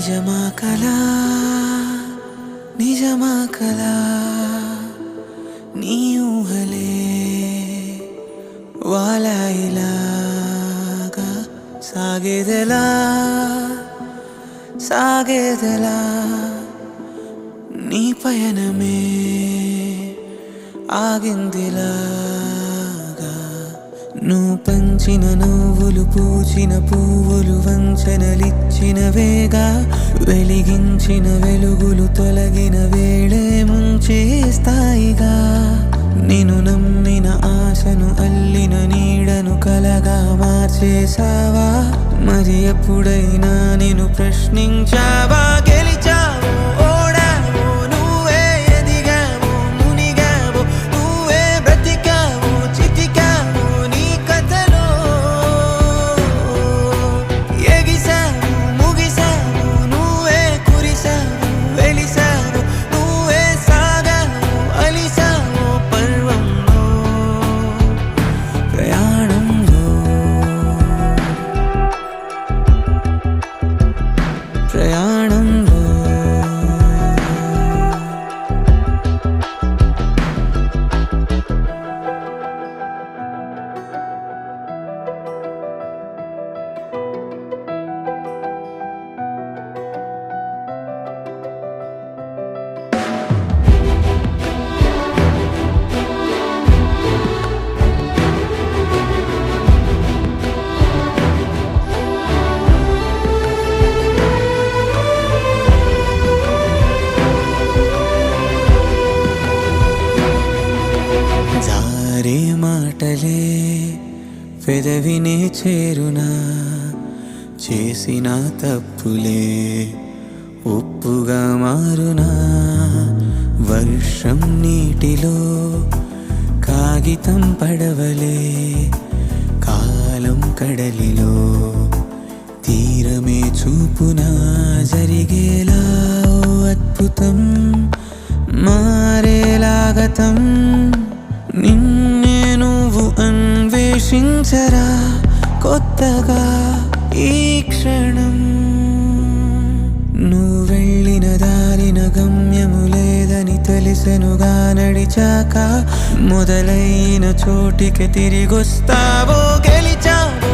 నిజమా కలా నిజమా కలా నీ ఊహలే వాలాయిలాగా సాగేదెలా సాగేదెలా నీ పయనమే ఆగిందిలాగా నువ్వు పంచిన నవ్వులు పూచిన పువ్వులు వంచనలిచ్చిన వేగా వెలిగించిన వెలుగులు తొలగిన వేళే ముంచేస్తాయిగా నిన్ను నమ్మిన ఆశను అల్లిన నీడను కలగా మార్చేసావా మరి ఎప్పుడైనా నేను ప్రశ్నించావా గెలిచావు ఓడావు నువ్వే ఎదిగావు మునిగావు నువ్వే బ్రతికావు చితికావు నీ కథలో ఎగిసావు ముగిసావు నువ్వే కురిసావు వెలిసావు నువ్వే సాగావు అలిసావు పర్వంలో ప్రయాణంలో ప్రయాణంలో జారే మాటలే పెదవినే చేరునా చేసిన తప్పులే ఉప్పుగా మారునా వర్షం నీటిలో కాగితం పడవలే కాలం కడలిలో తీరమే చూపునా జరిగేలా ఓ అద్భుతం మారేలాగతం నిన్నే నువ్వు అన్వేషించరా కొత్తగా ఈ క్షణం నువ్వు వెళ్ళిన దారిన గమ్యము లేదని తెలిసెనుగా నడిచాక మొదలైన చోటికి తిరిగొస్తావో గెలిచావో